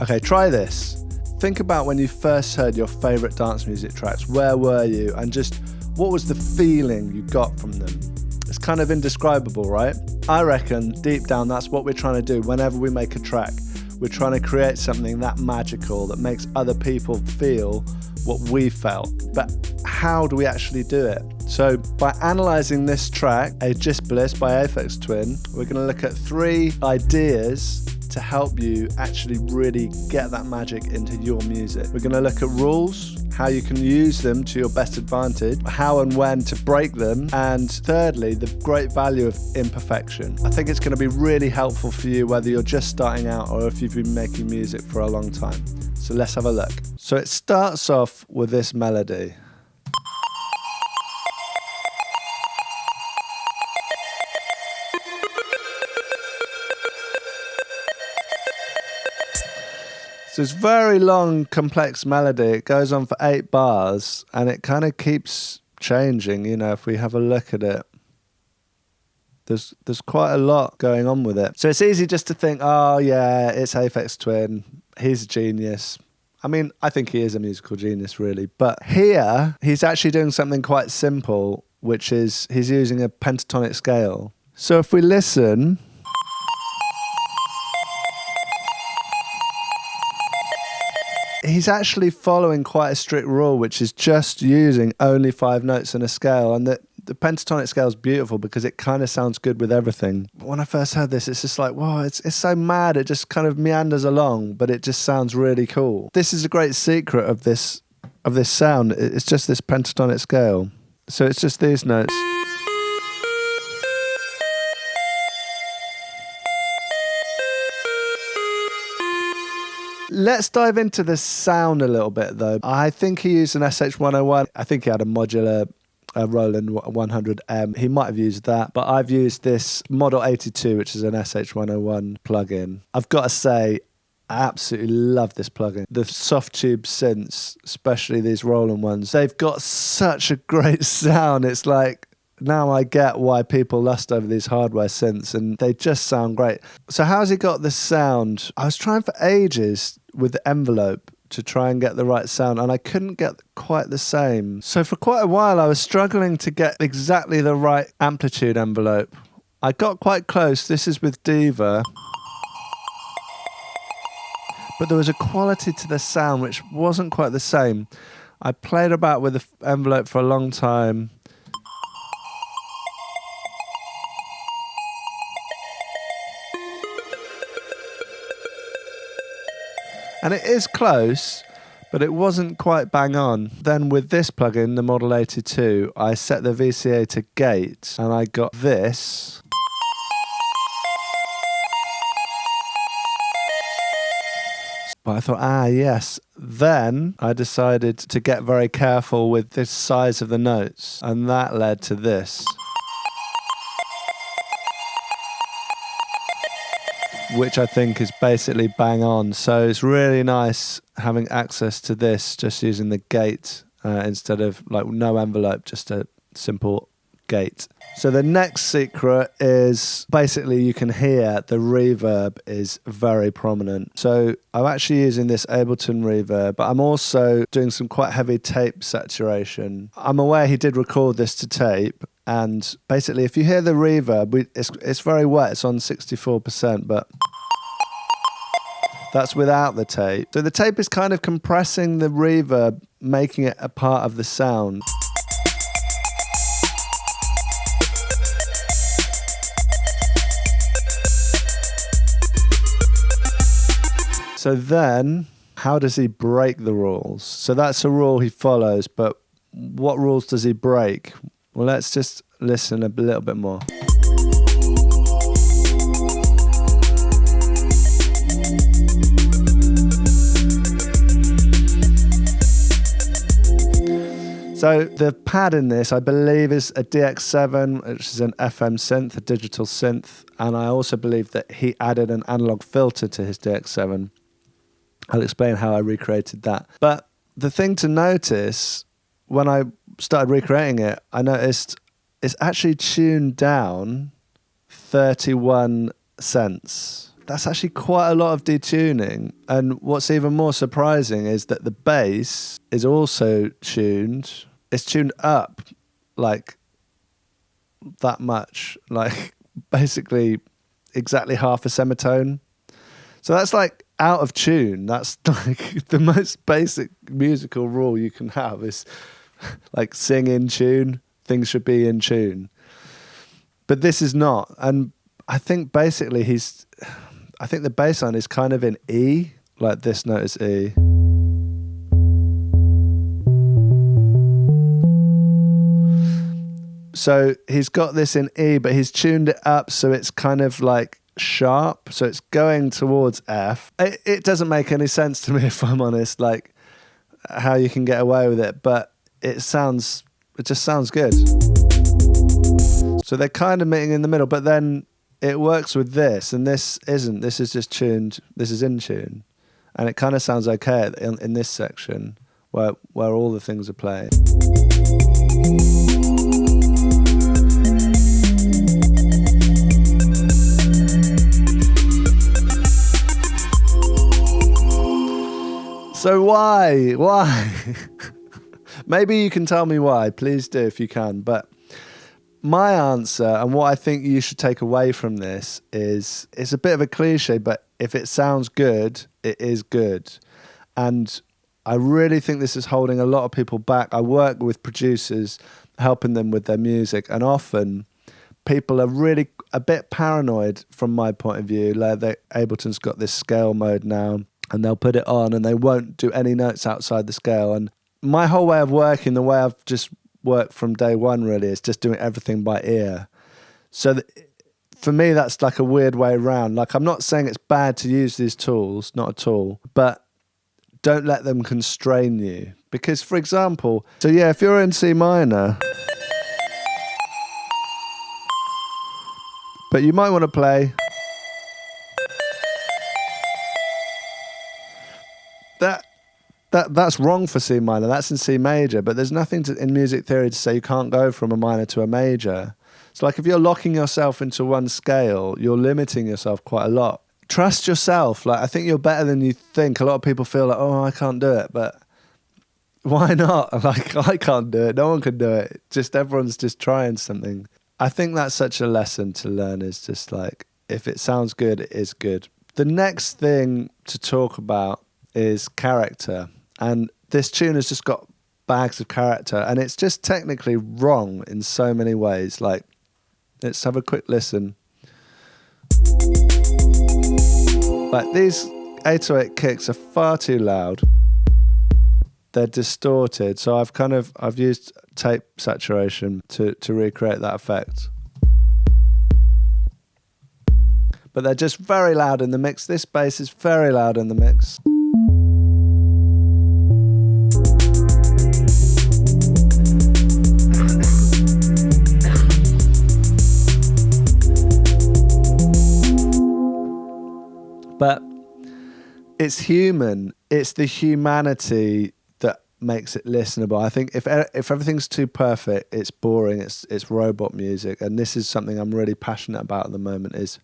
Okay, try this. Think about when you first heard your favourite dance music tracks. Where were you? And just what was the feeling you got from them? It's kind of indescribable, right? I reckon deep down that's what we're trying to do whenever we make a track. We're trying to create something that magical that makes other people feel what we felt. But how do we actually do it? So by analysing this track, Ageispolis by Aphex Twin, we're going to look at 3 ideas to help you actually really get that magic into your music. We're going to look at rules, how you can use them to your best advantage, how and when to break them, and thirdly, the great value of imperfection. I think it's going to be really helpful for you whether you're just starting out or if you've been making music for a long time. So let's have a look. So it starts off with this melody. So it's very long, complex melody. It goes on for 8 bars and it kind of keeps changing, you know, if we have a look at it. There's quite a lot going on with it. So it's easy just to think, oh yeah, it's Aphex Twin. He's a genius. I mean, I think he is a musical genius, really. But here, he's actually doing something quite simple, which is he's using a pentatonic scale. So if we listen... he's actually following quite a strict rule, which is just using only 5 notes in a scale. And the pentatonic scale is beautiful because it kind of sounds good with everything. But when I first heard this, it's just like, wow, it's so mad. It just kind of meanders along, but it just sounds really cool. This is a great secret of this sound. It's just this pentatonic scale. So it's just these notes. Let's dive into the sound a little bit, though. I think he used an SH-101. I think he had a modular Roland 100M. He might have used that, but I've used this Model 82, which is an SH-101 plugin. I've got to say, I absolutely love this plugin. The soft tube synths, especially these Roland ones, they've got such a great sound. It's like, now I get why people lust over these hardware synths, and they just sound great. So how's he got this sound? I was trying for ages with the envelope to try and get the right sound, and I couldn't get quite the same. So for quite a while, I was struggling to get exactly the right amplitude envelope. I got quite close. This is with Diva. But there was a quality to the sound which wasn't quite the same. I played about with the envelope for a long time. And it is close, but it wasn't quite bang on. Then with this plugin, the Model 82, I set the VCA to gate, and I got this. But I thought, yes. Then I decided to get very careful with the size of the notes, and that led to this, which I think is basically bang on. So it's really nice having access to this, just using the gate instead of like no envelope, just a simple gate. So the next secret is basically you can hear the reverb is very prominent. So I'm actually using this Ableton reverb, but I'm also doing some quite heavy tape saturation. I'm aware he did record this to tape, and basically if you hear the reverb, it's very wet, it's on 64%, but that's without the tape. So the tape is kind of compressing the reverb, making it a part of the sound. So then, how does he break the rules? So that's a rule he follows, but what rules does he break? Well, let's just listen a little bit more. So the pad in this, I believe, is a DX7, which is an FM synth, a digital synth. And I also believe that he added an analog filter to his DX7. I'll explain how I recreated that. But the thing to notice, when I started recreating it, I noticed it's actually tuned down 31 cents. that's actually quite a lot of detuning. And what's even more surprising is that the bass is also tuned. It's tuned up like that much, like basically exactly half a semitone. So that's like out of tune. That's like the most basic musical rule you can have is like sing in tune. Things should be in tune. But this is not. And I think basically I think the bass line is kind of in E, like this note is E. So he's got this in E, but he's tuned it up so it's kind of like sharp. So it's going towards F. It doesn't make any sense to me, if I'm honest, like how you can get away with it, but it just sounds good. So they're kind of meeting in the middle, but then it works with this, and this isn't. This is just tuned. This is in tune, and it kind of sounds okay in this section where all the things are playing. So why? Maybe you can tell me why. Please do if you can. But my answer, and what I think you should take away from this, is it's a bit of a cliche, but if it sounds good, it is good. And I really think this is holding a lot of people back. I work with producers, helping them with their music, and often people are really a bit paranoid from my point of view. Like Ableton's got this scale mode now, and they'll put it on and they won't do any notes outside the scale. And my whole way of working, the way I've just worked from day one really, is just doing everything by ear. So for me, that's like a weird way around. Like, I'm not saying it's bad to use these tools, not at all, but don't let them constrain you. Because, for example, so yeah, if you're in C minor, but you might want to play that's wrong for C minor. That's in C major, but there's nothing in music theory to say you can't go from a minor to a major. So like if you're locking yourself into one scale, you're limiting yourself quite a lot. Trust yourself. Like, I think you're better than you think. A lot of people feel like, oh, I can't do it, but why not? Like, I can't do it. No one can do it. Just everyone's just trying something. I think that's such a lesson to learn, is just like, if it sounds good, it is good. The next thing to talk about is character. And this tune has just got bags of character, and it's just technically wrong in so many ways. Like, let's have a quick listen. Like, these 808 kicks are far too loud. They're distorted. So I've used tape saturation to recreate that effect. But they're just very loud in the mix. This bass is very loud in the mix. But it's human. It's the humanity that makes it listenable. I think if everything's too perfect, it's boring. It's robot music. And this is something I'm really passionate about at the moment, is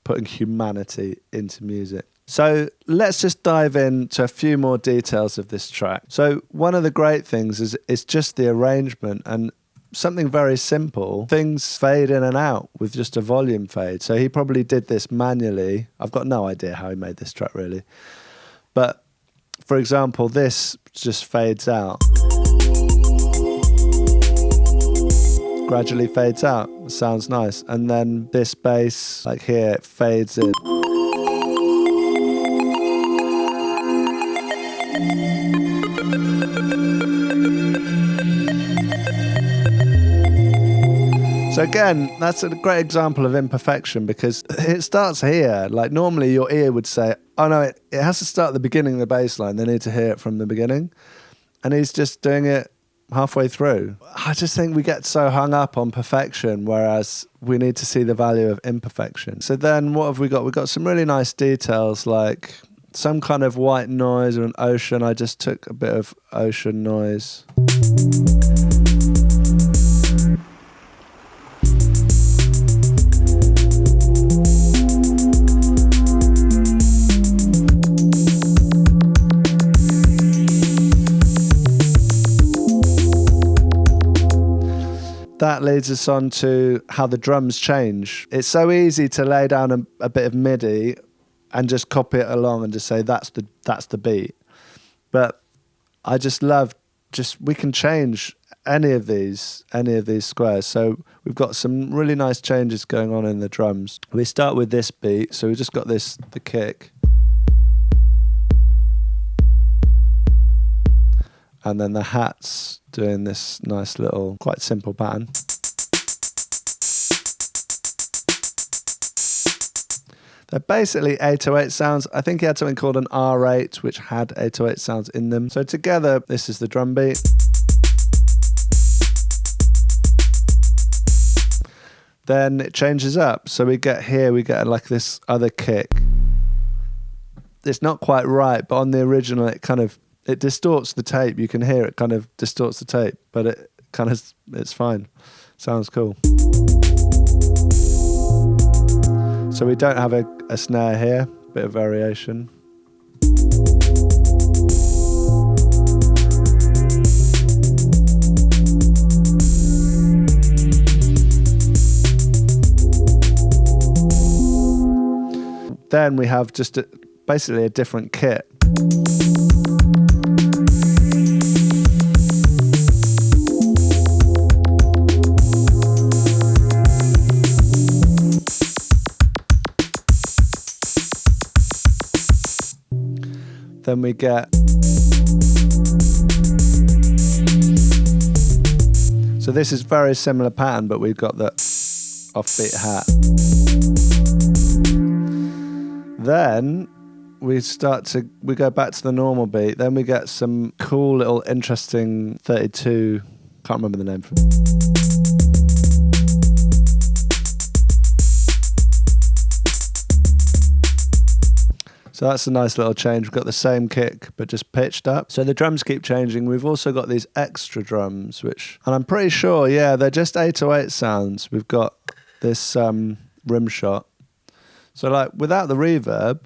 putting humanity into music. So let's just dive into a few more details of this track. So one of the great things is just the arrangement, and something very simple. Things fade in and out with just a volume fade. So he probably did this manually. I've got no idea how he made this track really. But for example, this just fades out. Gradually fades out. Sounds nice. And then this bass, like here, it fades in. So again, that's a great example of imperfection, because it starts here. Like, normally your ear would say, oh no, it has to start at the beginning of the bass line. They need to hear it from the beginning. And he's just doing it halfway through. I just think we get so hung up on perfection, whereas we need to see the value of imperfection. So then what have we got? We've got some really nice details, like some kind of white noise or an ocean. I just took a bit of ocean noise. that leads us on to how the drums change. It's so easy to lay down a bit of MIDI and just copy it along and just say that's the beat. But I just love we can change any of these squares. So we've got some really nice changes going on in the drums. We start with this beat, so we just got the kick. And then the hats doing this nice little, quite simple pattern. They're basically 808 sounds. I think he had something called an R8, which had 808 sounds in them. So together, this is the drum beat. Then it changes up. So we get like this other kick. It's not quite right, but on the original, it distorts the tape. You can hear it kind of distorts the tape, but it's fine. Sounds cool. So we don't have a snare here, bit of variation. Then we have just basically a different kit. Then we get, so this is very similar pattern, but we've got the offbeat hat. Then we go back to the normal beat. Then we get some cool little interesting 32, can't remember the name. So that's a nice little change. We've got the same kick, but just pitched up. So the drums keep changing. We've also got these extra drums, and I'm pretty sure, yeah, they're just 808 sounds. We've got this rim shot. So like without the reverb,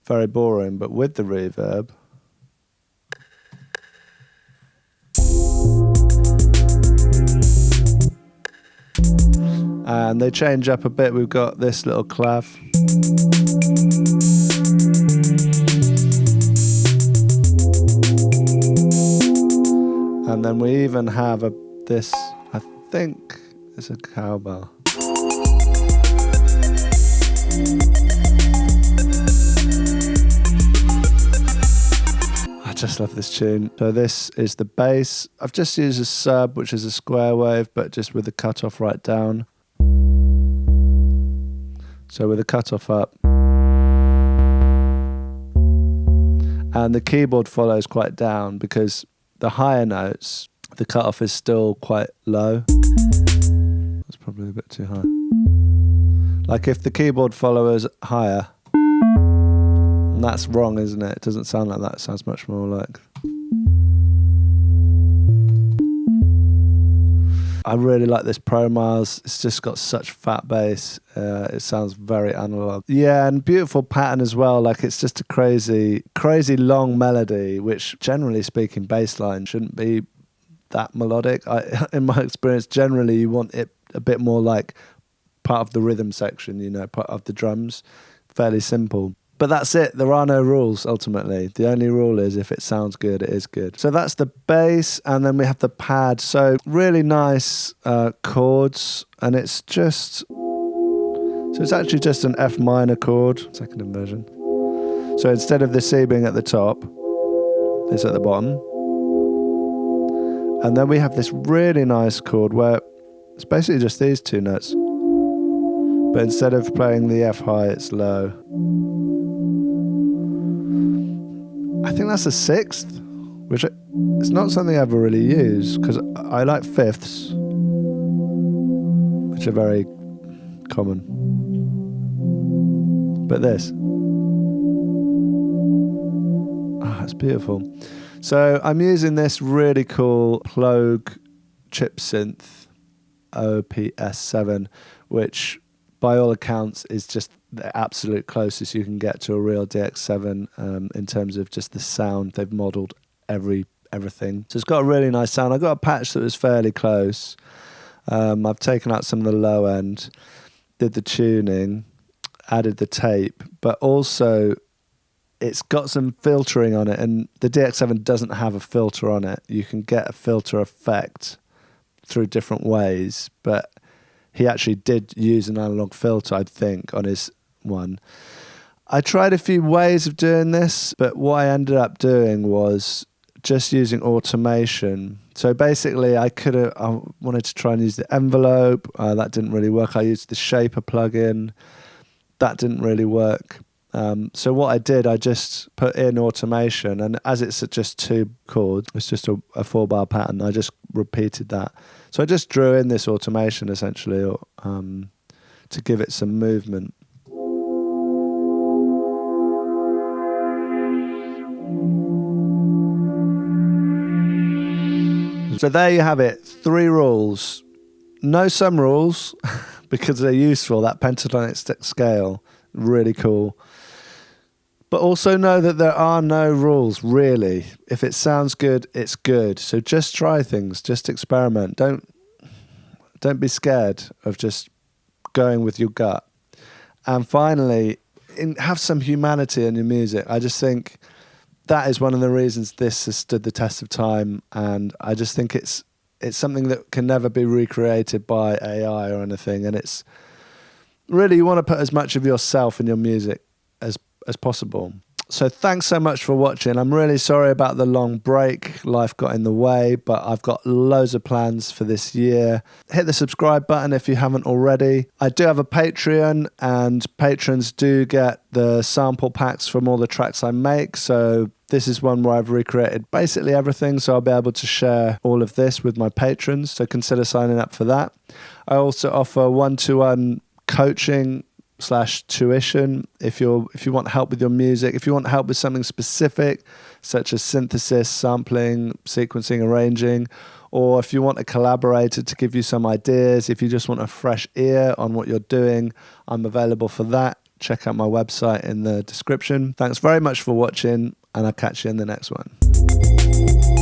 very boring, but with the reverb, and they change up a bit. We've got this little clav. And then we even have this, I think it's a cowbell. I just love this tune. So this is the bass. I've just used a sub, which is a square wave, but just with the cutoff right down. So with the cutoff up. And the keyboard follows quite down because the higher notes, the cutoff is still quite low. That's probably a bit too high. Like if the keyboard follows higher, and that's wrong, isn't it? It doesn't sound like that. It sounds much more like... I really like this Pro Miles. It's just got such fat bass. It sounds very analog. Yeah, and beautiful pattern as well. Like it's just a crazy long melody, which generally speaking, bass line shouldn't be that melodic. In my experience, generally you want it a bit more like part of the rhythm section, part of the drums. Fairly simple. But that's it. There are no rules, ultimately. The only rule is if it sounds good, it is good. So that's the bass, and then we have the pad. So really nice chords, and it's actually just an F minor chord, second inversion. So instead of the C being at the top, it's at the bottom. And then we have this really nice chord where it's basically just these two notes. But instead of playing the F high, it's low. I think that's a sixth, which it's not something I ever really use because I like fifths, which are very common. But this, it's beautiful. So I'm using this really cool Plogue chip synth OPS7, which by all accounts, is just the absolute closest you can get to a real DX7 in terms of just the sound. They've modelled everything. So it's got a really nice sound. I got a patch that was fairly close. I've taken out some of the low end, did the tuning, added the tape, but also it's got some filtering on it, and the DX7 doesn't have a filter on it. You can get a filter effect through different ways, but he actually did use an analog filter, I think, on his one. I tried a few ways of doing this, but what I ended up doing was just using automation. So basically, I wanted to try and use the envelope. That didn't really work. I used the Shaper plugin. That didn't really work. So what I did, I just put in automation, and as it's just 2 chords, it's just a 4-bar pattern, I just repeated that. So I just drew in this automation essentially to give it some movement. So there you have it, 3 rules. Know some rules because they're useful. That pentatonic scale, really cool. But also know that there are no rules, really. If it sounds good, it's good. So just try things, just experiment. Don't be scared of just going with your gut. And finally, have some humanity in your music. I just think that is one of the reasons this has stood the test of time, and I just think it's something that can never be recreated by AI or anything. And it's really, you want to put as much of yourself in your music as possible. So thanks so much for watching. I'm really sorry about the long break. Life got in the way, but I've got loads of plans for this year. Hit the subscribe button if you haven't already. I do have a Patreon, and patrons do get the sample packs from all the tracks I make. So this is one where I've recreated basically everything, so I'll be able to share all of this with my patrons. So consider signing up for that. I also offer one-to-one coaching / tuition if you want help with your music, if you want help with something specific such as synthesis, sampling, sequencing, arranging, or if you want a collaborator to give you some ideas, if you just want a fresh ear on what you're doing, I'm available for that. Check out my website in the description. Thanks very much for watching, and I'll catch you in the next one.